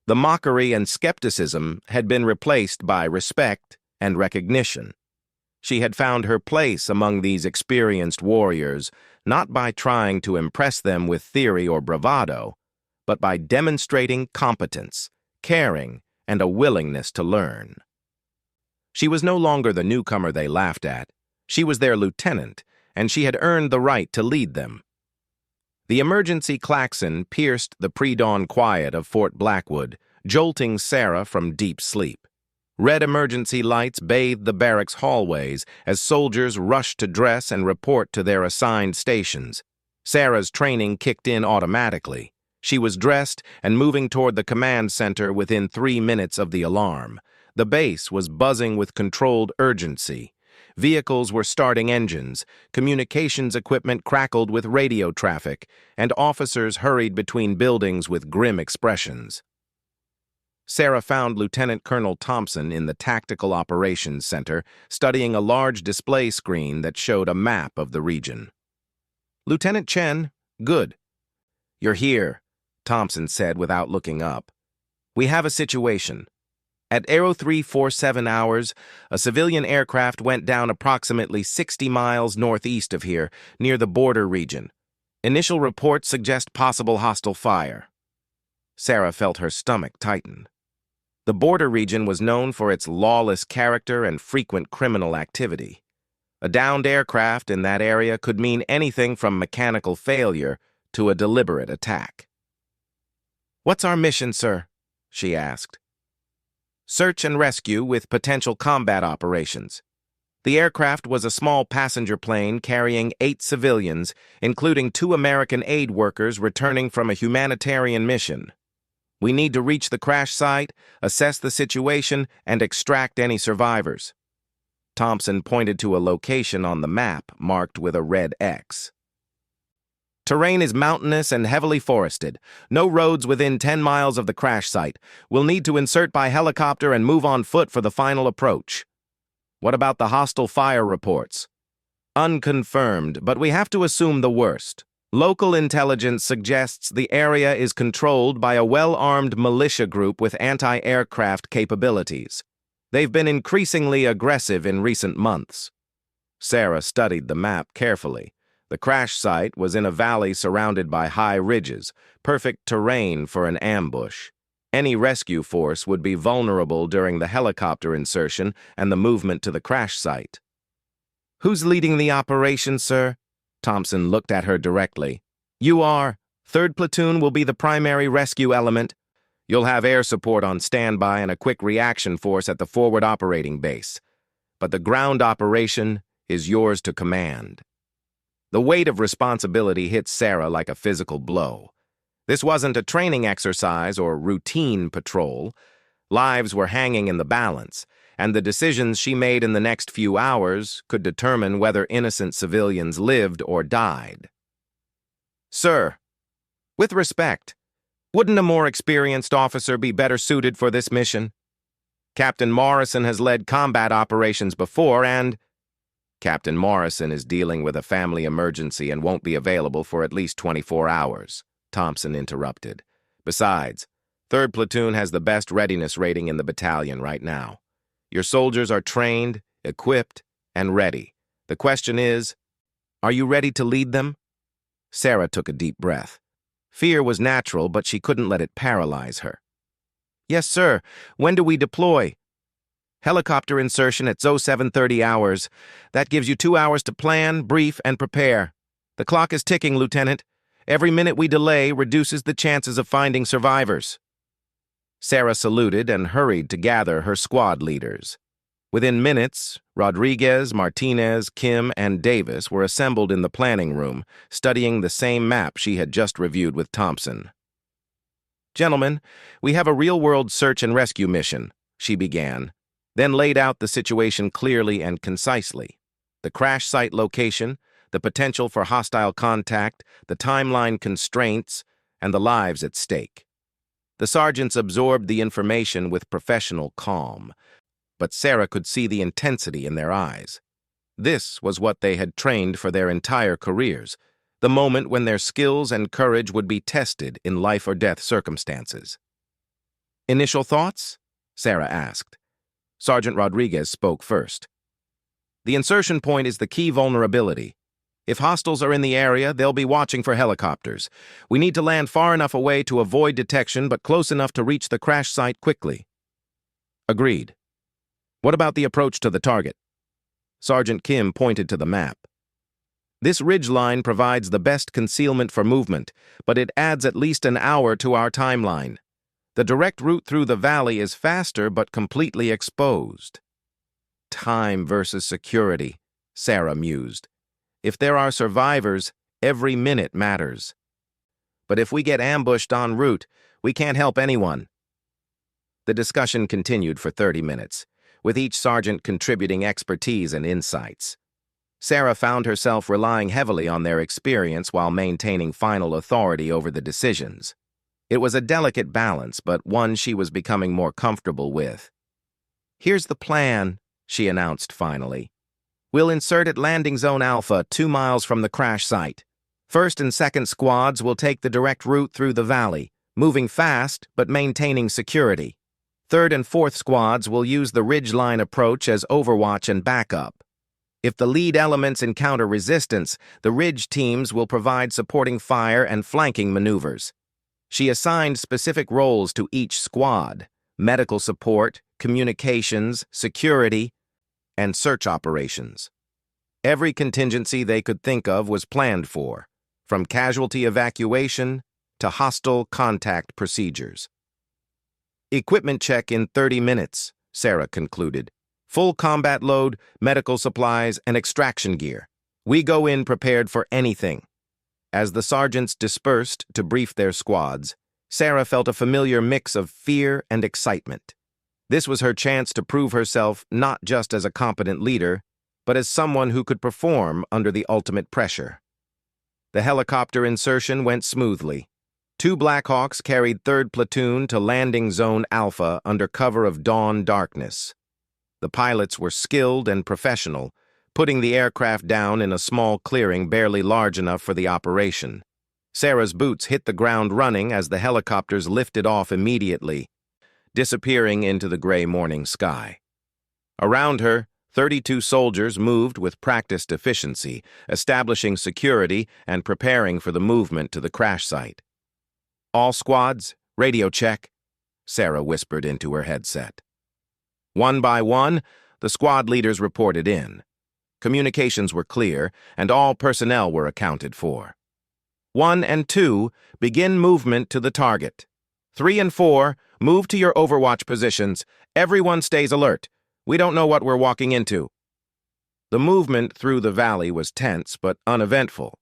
The mockery and skepticism had been replaced by respect and recognition. She had found her place among these experienced warriors, not by trying to impress them with theory or bravado, but by demonstrating competence, caring, and a willingness to learn. She was no longer the newcomer they laughed at. She was their lieutenant, and she had earned the right to lead them. The emergency klaxon pierced the pre-dawn quiet of Fort Blackwood, jolting Sarah from deep sleep. Red emergency lights bathed the barracks hallways as soldiers rushed to dress and report to their assigned stations. Sarah's training kicked in automatically. She was dressed and moving toward the command center within 3 minutes of the alarm. The base was buzzing with controlled urgency. Vehicles were starting engines, communications equipment crackled with radio traffic, and officers hurried between buildings with grim expressions. Sarah found Lieutenant Colonel Thompson in the Tactical Operations Center, studying a large display screen that showed a map of the region. "Lieutenant Chen, good." "You're here," Thompson said without looking up. "We have a situation. At 0347 hours, a civilian aircraft went down approximately 60 miles northeast of here, near the border region. Initial reports suggest possible hostile fire." Sarah felt her stomach tighten. The border region was known for its lawless character and frequent criminal activity. A downed aircraft in that area could mean anything from mechanical failure to a deliberate attack. "What's our mission, sir?" she asked. "Search and rescue with potential combat operations." The aircraft was a small passenger plane carrying 8 civilians, including 2 American aid workers returning from a humanitarian mission. "We need to reach the crash site, assess the situation, and extract any survivors." Thompson pointed to a location on the map marked with a red X. "Terrain is mountainous and heavily forested. No roads within 10 miles of the crash site. We'll need to insert by helicopter and move on foot for the final approach." "What about the hostile fire reports?" "Unconfirmed, but we have to assume the worst. Local intelligence suggests the area is controlled by a well-armed militia group with anti-aircraft capabilities. They've been increasingly aggressive in recent months." Sarah studied the map carefully. The crash site was in a valley surrounded by high ridges, perfect terrain for an ambush. Any rescue force would be vulnerable during the helicopter insertion and the movement to the crash site. "Who's leading the operation, sir?" Thompson looked at her directly. "You are. 3rd Platoon will be the primary rescue element. You'll have air support on standby and a quick reaction force at the forward operating base. But the ground operation is yours to command." The weight of responsibility hit Sarah like a physical blow. This wasn't a training exercise or routine patrol. Lives were hanging in the balance, and the decisions she made in the next few hours could determine whether innocent civilians lived or died. "Sir," With respect, wouldn't a more experienced officer be better suited for this mission? Captain Morrison has led combat operations before and... Captain Morrison is dealing with a family emergency and won't be available for at least 24 hours, Thompson interrupted. Besides, 3rd Platoon has the best readiness rating in the battalion right now. Your soldiers are trained, equipped, and ready. The question is, are you ready to lead them? Sarah took a deep breath. Fear was natural, but she couldn't let it paralyze her. Yes, sir. When do we deploy? Helicopter insertion at 0730 hours. That gives you 2 hours to plan, brief, and prepare. The clock is ticking, Lieutenant. Every minute we delay reduces the chances of finding survivors. Sarah saluted and hurried to gather her squad leaders. Within minutes, Rodriguez, Martinez, Kim, and Davis were assembled in the planning room, studying the same map she had just reviewed with Thompson. Gentlemen, we have a real-world search and rescue mission, she began, then laid out the situation clearly and concisely. The crash site location, the potential for hostile contact, the timeline constraints, and the lives at stake. The sergeants absorbed the information with professional calm, but Sarah could see the intensity in their eyes. This was what they had trained for their entire careers, the moment when their skills and courage would be tested in life-or-death circumstances. Initial thoughts? Sarah asked. Sergeant Rodriguez spoke first. The insertion point is the key vulnerability. If hostiles are in the area, they'll be watching for helicopters. We need to land far enough away to avoid detection, but close enough to reach the crash site quickly. Agreed. What about the approach to the target? Sergeant Kim pointed to the map. This ridgeline provides the best concealment for movement, but it adds at least an hour to our timeline. The direct route through the valley is faster but completely exposed. Time versus security, Sarah mused. If there are survivors, every minute matters. But if we get ambushed en route, we can't help anyone. The discussion continued for 30 minutes, with each sergeant contributing expertise and insights. Sarah found herself relying heavily on their experience while maintaining final authority over the decisions. It was a delicate balance, but one she was becoming more comfortable with. Here's the plan, she announced finally. We'll insert at Landing Zone Alpha 2 miles from the crash site. 1st and 2nd squads will take the direct route through the valley, moving fast but maintaining security. 3rd and 4th squads will use the ridgeline approach as overwatch and backup. If the lead elements encounter resistance, the ridge teams will provide supporting fire and flanking maneuvers. She assigned specific roles to each squad: medical support, communications, security, and search operations. Every contingency they could think of was planned for, from casualty evacuation to hostile contact procedures. Equipment check in 30 minutes, Sarah concluded. Full combat load, medical supplies, and extraction gear. We go in prepared for anything. As the sergeants dispersed to brief their squads, Sarah felt a familiar mix of fear and excitement. This was her chance to prove herself not just as a competent leader, but as someone who could perform under the ultimate pressure. The helicopter insertion went smoothly. 2 Blackhawks carried 3rd Platoon to Landing Zone Alpha under cover of dawn darkness. The pilots were skilled and professional, putting the aircraft down in a small clearing barely large enough for the operation. Sarah's boots hit the ground running as the helicopters lifted off immediately, disappearing into the gray morning sky. Around her, 32 soldiers moved with practiced efficiency, establishing security and preparing for the movement to the crash site. All squads, radio check, Sarah whispered into her headset. One by one, the squad leaders reported in. Communications were clear, and all personnel were accounted for. 1 and 2, begin movement to the target. 3 and 4, move to your overwatch positions. Everyone stays alert. We don't know what we're walking into. The movement through the valley was tense but uneventful.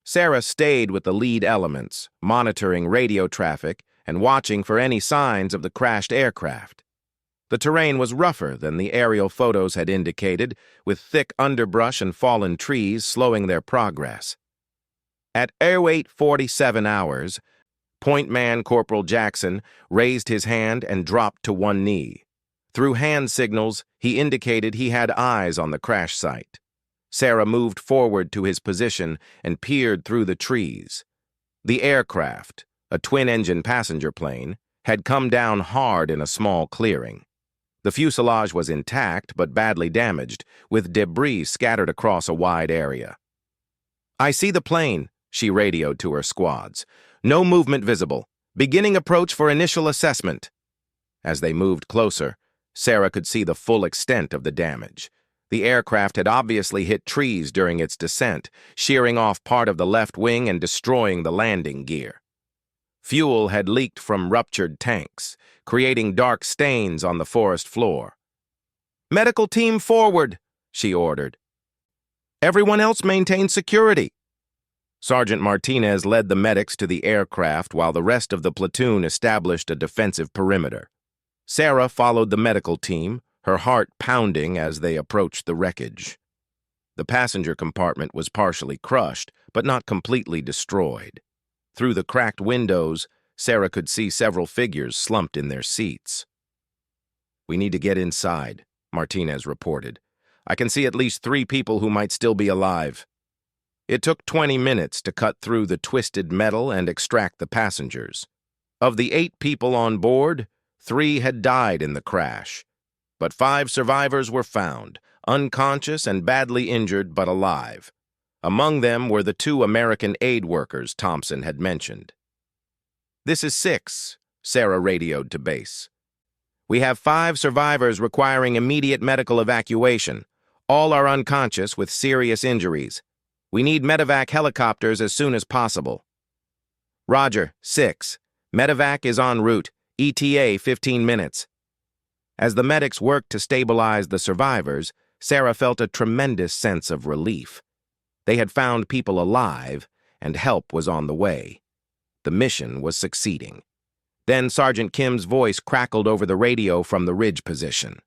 Sarah stayed with the lead elements, monitoring radio traffic and watching for any signs of the crashed aircraft. The terrain was rougher than the aerial photos had indicated, with thick underbrush and fallen trees slowing their progress. At 0847 hours, Point man Corporal Jackson raised his hand and dropped to one knee. Through hand signals, he indicated he had eyes on the crash site. Sarah moved forward to his position and peered through the trees. The aircraft, a twin-engine passenger plane, had come down hard in a small clearing. The fuselage was intact but badly damaged, with debris scattered across a wide area. "I see the plane," she radioed to her squads. "No movement visible. Beginning approach for initial assessment." As they moved closer, Sarah could see the full extent of the damage. The aircraft had obviously hit trees during its descent, shearing off part of the left wing and destroying the landing gear. Fuel had leaked from ruptured tanks, creating dark stains on the forest floor. "Medical team forward," she ordered. "Everyone else maintain security." Sergeant Martinez led the medics to the aircraft while the rest of the platoon established a defensive perimeter. Sarah followed the medical team, her heart pounding as they approached the wreckage. The passenger compartment was partially crushed, but not completely destroyed. Through the cracked windows, Sarah could see several figures slumped in their seats. "We need to get inside," Martinez reported. "I can see at least 3 people who might still be alive." It took 20 minutes to cut through the twisted metal and extract the passengers. Of the 8 people on board, 3 had died in the crash. But 5 survivors were found, unconscious and badly injured but alive. Among them were the 2 American aid workers Thompson had mentioned. "This is 6, Sarah radioed to base. "We have 5 survivors requiring immediate medical evacuation. All are unconscious with serious injuries. We need medevac helicopters as soon as possible." "Roger, 6. Medevac is en route. ETA 15 minutes. As the medics worked to stabilize the survivors, Sarah felt a tremendous sense of relief. They had found people alive, and help was on the way. The mission was succeeding. Then Sergeant Kim's voice crackled over the radio from the ridge position.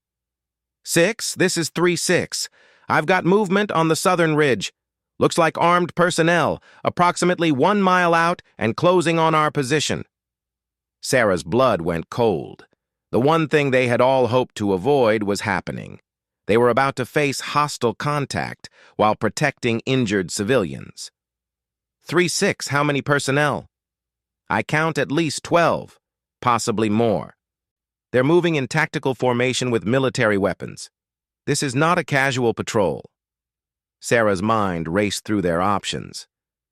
"6, this is 3-6. I've got movement on the southern ridge. Looks like armed personnel, approximately 1 mile out and closing on our position." Sarah's blood went cold. The one thing they had all hoped to avoid was happening. They were about to face hostile contact while protecting injured civilians. 3-6, how many personnel?" "I count at least 12, possibly more. They're moving in tactical formation with military weapons. This is not a casual patrol." Sarah's mind raced through their options.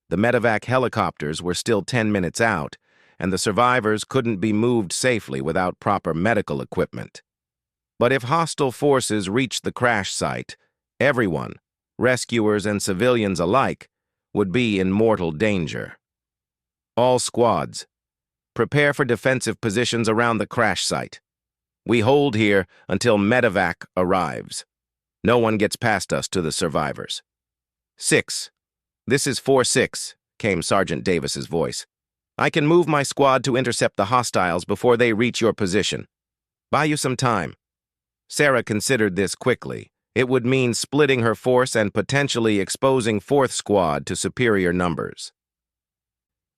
The medevac helicopters were still 10 minutes out, and the survivors couldn't be moved safely without proper medical equipment. But if hostile forces reached the crash site, everyone, rescuers and civilians alike, would be in mortal danger. "All squads, prepare for defensive positions around the crash site. We hold here until medevac arrives. No one gets past us to the survivors." "6, this is 4-6, came Sergeant Davis's voice. "I can move my squad to intercept the hostiles before they reach your position. Buy you some time." Sarah considered this quickly. It would mean splitting her force and potentially exposing 4th Squad to superior numbers.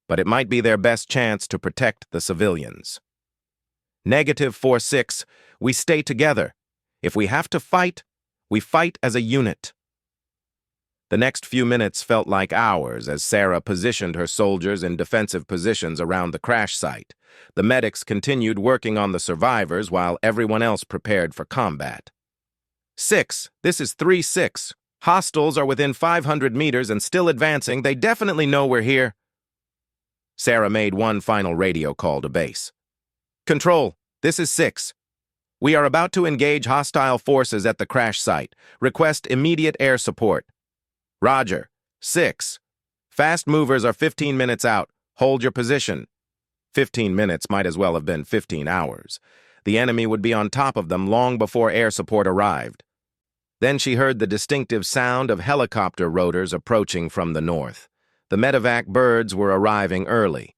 But it might be their best chance to protect the civilians. "-4-6, we stay together. If we have to fight, we fight as a unit." The next few minutes felt like hours as Sarah positioned her soldiers in defensive positions around the crash site. The medics continued working on the survivors while everyone else prepared for combat. "6, this is 3-6. Hostiles are within 500 meters and still advancing. They definitely know we're here." Sarah made one final radio call to base. "Control, this is 6. We are about to engage hostile forces at the crash site. Request immediate air support." "Roger. 6. Fast movers are 15 minutes out. Hold your position." 15 minutes might as well have been 15 hours. The enemy would be on top of them long before air support arrived. Then she heard the distinctive sound of helicopter rotors approaching from the north. The medevac birds were arriving early.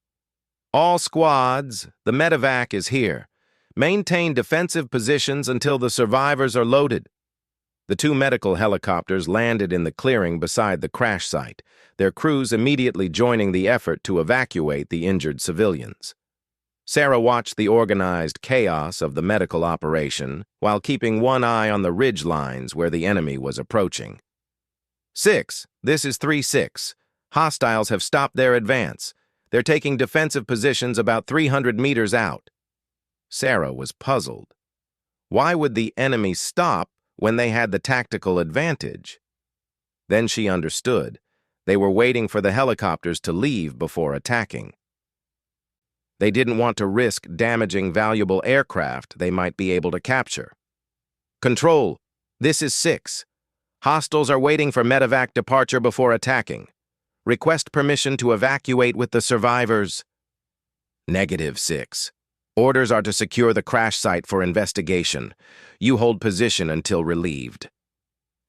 "All squads, the medevac is here. Maintain defensive positions until the survivors are loaded." The two medical helicopters landed in the clearing beside the crash site, their crews immediately joining the effort to evacuate the injured civilians. Sarah watched the organized chaos of the medical operation while keeping one eye on the ridge lines where the enemy was approaching. 6, this is 3-6. Hostiles have stopped their advance. They're taking defensive positions about 300 meters out. Sarah was puzzled. Why would the enemy stop when they had the tactical advantage? Then she understood. They were waiting for the helicopters to leave before attacking. They didn't want to risk damaging valuable aircraft they might be able to capture. Control, this is 6. Hostiles are waiting for medevac departure before attacking. Request permission to evacuate with the survivors. -6. Orders are to secure the crash site for investigation. You hold position until relieved.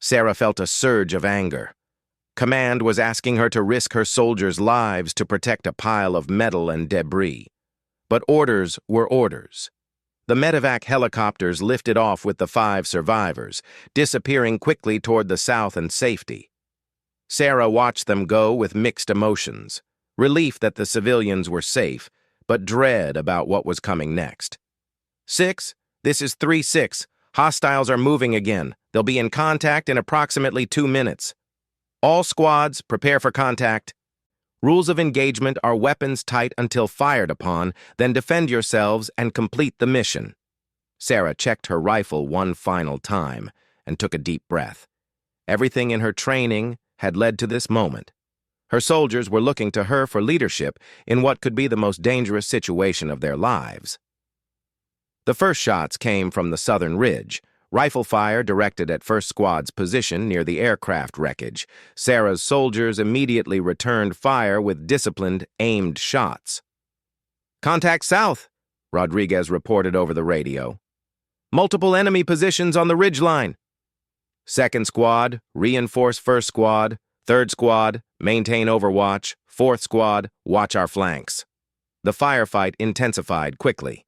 Sarah felt a surge of anger. Command was asking her to risk her soldiers' lives to protect a pile of metal and debris. But orders were orders. The medevac helicopters lifted off with the 5 survivors, disappearing quickly toward the south and safety. Sarah watched them go with mixed emotions, relief that the civilians were safe, but dread about what was coming next. 6, this is 3-6. Hostiles are moving again. They'll be in contact in approximately 2 minutes. All squads, prepare for contact. Rules of engagement are weapons tight until fired upon, then defend yourselves and complete the mission. Sarah checked her rifle one final time and took a deep breath. Everything in her training had led to this moment. Her soldiers were looking to her for leadership in what could be the most dangerous situation of their lives. The first shots came from the southern ridge, rifle fire directed at 1st Squad's position near the aircraft wreckage. Sarah's soldiers immediately returned fire with disciplined, aimed shots. Contact south, Rodriguez reported over the radio. Multiple enemy positions on the ridgeline. 2nd Squad, reinforce 1st Squad. 3rd Squad, maintain overwatch. 4th Squad, watch our flanks. The firefight intensified quickly.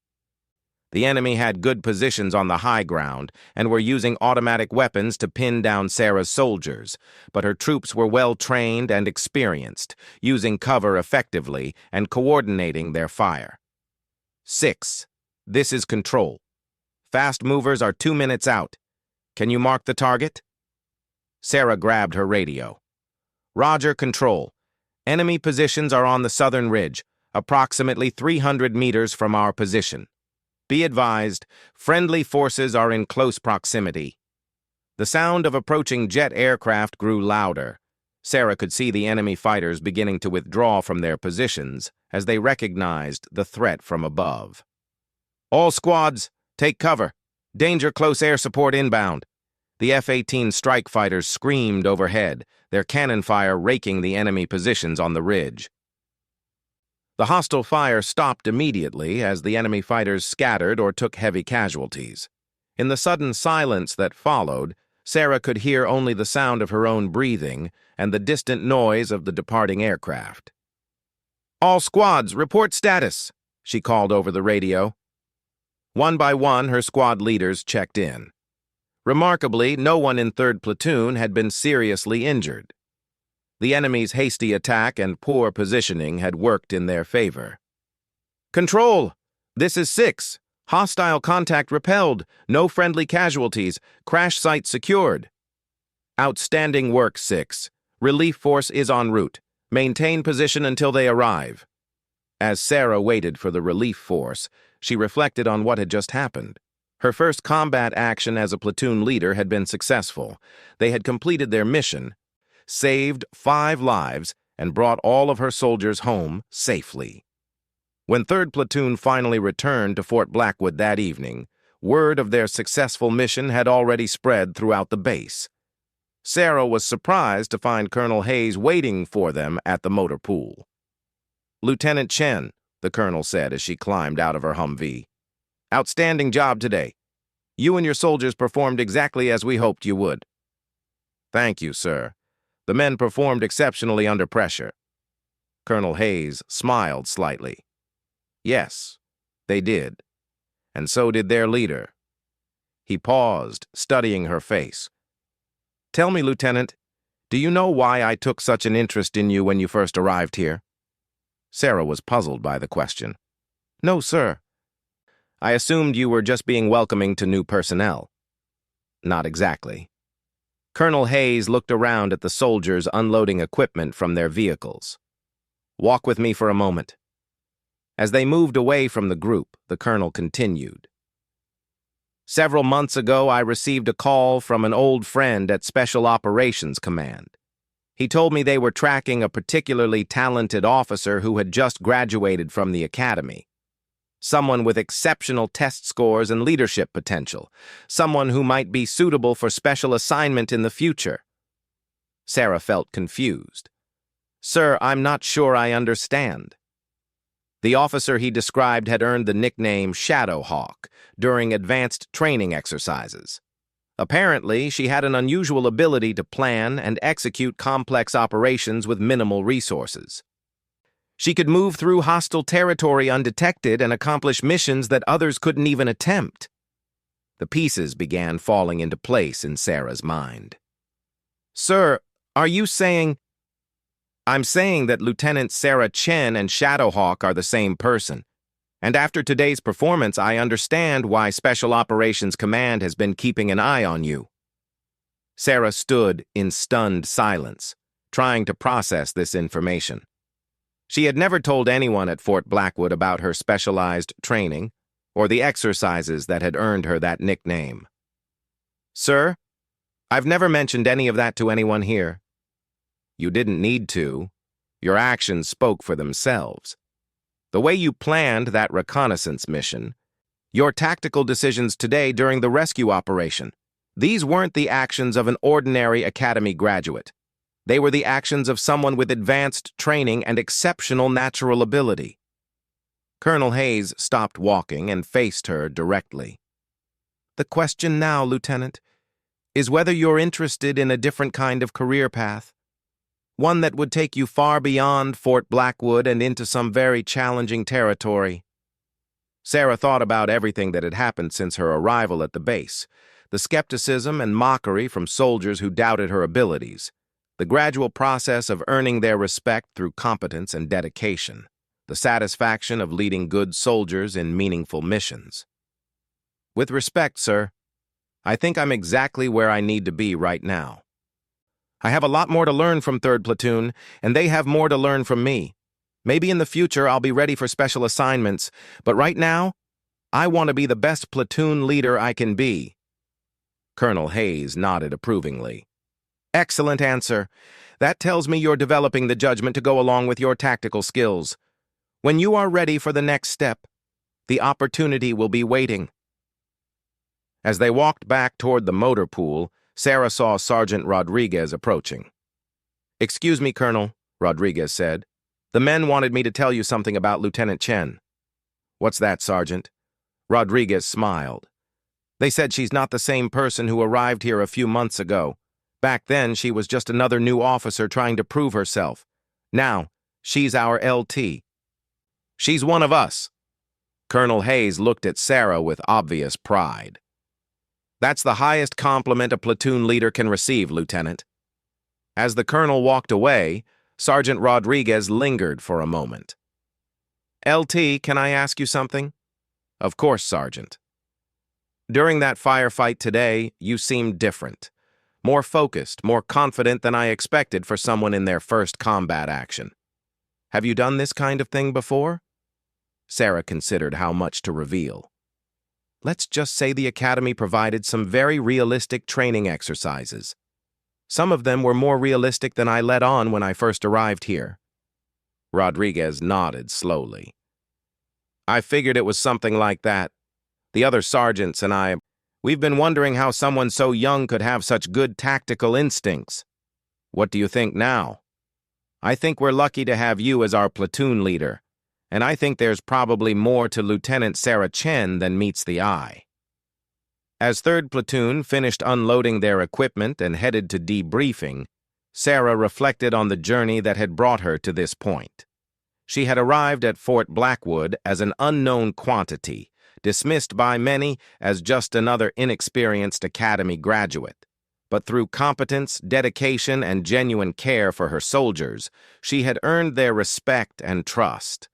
The enemy had good positions on the high ground and were using automatic weapons to pin down Sarah's soldiers, but her troops were well trained and experienced, using cover effectively and coordinating their fire. 6, this is control. Fast movers are 2 minutes out. Can you mark the target? Sarah grabbed her radio. Roger, control. Enemy positions are on the southern ridge, approximately 300 meters from our position. Be advised, friendly forces are in close proximity. The sound of approaching jet aircraft grew louder. Sarah could see the enemy fighters beginning to withdraw from their positions as they recognized the threat from above. All squads, take cover. Danger close air support inbound. The F-18 strike fighters screamed overhead, their cannon fire raking the enemy positions on the ridge. The hostile fire stopped immediately as the enemy fighters scattered or took heavy casualties. In the sudden silence that followed, Sarah could hear only the sound of her own breathing and the distant noise of the departing aircraft. All squads, report status, she called over the radio. One by one, her squad leaders checked in. Remarkably, no one in 3rd Platoon had been seriously injured. The enemy's hasty attack and poor positioning had worked in their favor. Control, this is 6. Hostile contact repelled. No friendly casualties. Crash site secured. Outstanding work, 6. Relief force is en route. Maintain position until they arrive. As Sarah waited for the relief force, she reflected on what had just happened. Her first combat action as a platoon leader had been successful. They had completed their mission, saved 5 lives, and brought all of her soldiers home safely. When 3rd Platoon finally returned to Fort Blackwood that evening, word of their successful mission had already spread throughout the base. Sarah was surprised to find Colonel Hayes waiting for them at the motor pool. Lieutenant Chen, the colonel said as she climbed out of her Humvee. Outstanding job today. You and your soldiers performed exactly as we hoped you would. Thank you, sir. The men performed exceptionally under pressure. Colonel Hayes smiled slightly. Yes, they did. And so did their leader. He paused, studying her face. Tell me, Lieutenant, do you know why I took such an interest in you when you first arrived here? Sarah was puzzled by the question. No, sir. I assumed you were just being welcoming to new personnel. Not exactly. Colonel Hayes looked around at the soldiers unloading equipment from their vehicles. Walk with me for a moment. As they moved away from the group, the colonel continued. Several months ago, I received a call from an old friend at Special Operations Command. He told me they were tracking a particularly talented officer who had just graduated from the academy. Someone with exceptional test scores and leadership potential. Someone who might be suitable for special assignment in the future. Sarah felt confused. Sir, I'm not sure I understand. The officer he described had earned the nickname Shadowhawk during advanced training exercises. Apparently, she had an unusual ability to plan and execute complex operations with minimal resources. She could move through hostile territory undetected and accomplish missions that others couldn't even attempt. The pieces began falling into place in Sarah's mind. Sir, are you saying... I'm saying that Lieutenant Sarah Chen and Shadowhawk are the same person. And after today's performance, I understand why Special Operations Command has been keeping an eye on you. Sarah stood in stunned silence, trying to process this information. She had never told anyone at Fort Blackwood about her specialized training or the exercises that had earned her that nickname. Sir, I've never mentioned any of that to anyone here. You didn't need to. Your actions spoke for themselves. The way you planned that reconnaissance mission, your tactical decisions today during the rescue operation, these weren't the actions of an ordinary academy graduate. They were the actions of someone with advanced training and exceptional natural ability. Colonel Hayes stopped walking and faced her directly. The question now, Lieutenant, is whether you're interested in a different kind of career path. One that would take you far beyond Fort Blackwood and into some very challenging territory. Sarah thought about everything that had happened since her arrival at the base, the skepticism and mockery from soldiers who doubted her abilities, the gradual process of earning their respect through competence and dedication, the satisfaction of leading good soldiers in meaningful missions. With respect, sir, I think I'm exactly where I need to be right now. I have a lot more to learn from 3rd Platoon, and they have more to learn from me. Maybe in the future I'll be ready for special assignments, but right now, I want to be the best platoon leader I can be. Colonel Hayes nodded approvingly. Excellent answer. That tells me you're developing the judgment to go along with your tactical skills. When you are ready for the next step, the opportunity will be waiting. As they walked back toward the motor pool, Sarah saw Sergeant Rodriguez approaching. Excuse me, Colonel, Rodriguez said. The men wanted me to tell you something about Lieutenant Chen. What's that, Sergeant? Rodriguez smiled. They said she's not the same person who arrived here a few months ago. Back then, she was just another new officer trying to prove herself. Now, she's our LT. She's one of us. Colonel Hayes looked at Sarah with obvious pride. That's the highest compliment a platoon leader can receive, Lieutenant. As the colonel walked away, Sergeant Rodriguez lingered for a moment. LT, can I ask you something? Of course, Sergeant. During that firefight today, you seemed different. More focused, more confident than I expected for someone in their first combat action. Have you done this kind of thing before? Sarah considered how much to reveal. Let's just say the Academy provided some very realistic training exercises. Some of them were more realistic than I let on when I first arrived here. Rodriguez nodded slowly. I figured it was something like that. The other sergeants and I, we've been wondering how someone so young could have such good tactical instincts. What do you think now? I think we're lucky to have you as our platoon leader. And I think there's probably more to Lieutenant Sarah Chen than meets the eye. As 3rd Platoon finished unloading their equipment and headed to debriefing, Sarah reflected on the journey that had brought her to this point. She had arrived at Fort Blackwood as an unknown quantity, dismissed by many as just another inexperienced academy graduate. But through competence, dedication, and genuine care for her soldiers, she had earned their respect and trust.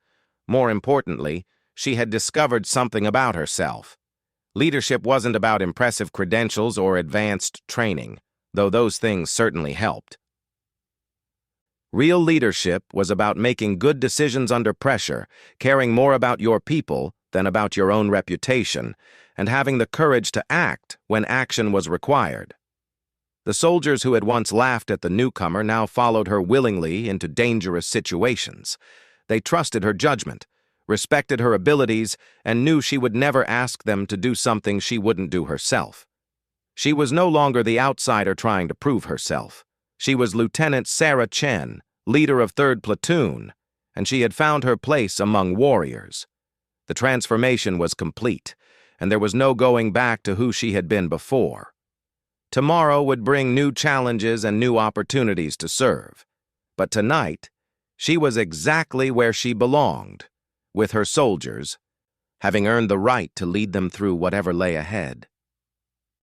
More importantly, she had discovered something about herself. Leadership wasn't about impressive credentials or advanced training, though those things certainly helped. Real leadership was about making good decisions under pressure, caring more about your people than about your own reputation, and having the courage to act when action was required. The soldiers who had once laughed at the newcomer now followed her willingly into dangerous situations. They trusted her judgment, respected her abilities, and knew she would never ask them to do something she wouldn't do herself. She was no longer the outsider trying to prove herself. She was Lieutenant Sarah Chen, leader of 3rd Platoon, and she had found her place among warriors. The transformation was complete, and there was no going back to who she had been before. Tomorrow would bring new challenges and new opportunities to serve. But tonight, she was exactly where she belonged, with her soldiers, having earned the right to lead them through whatever lay ahead.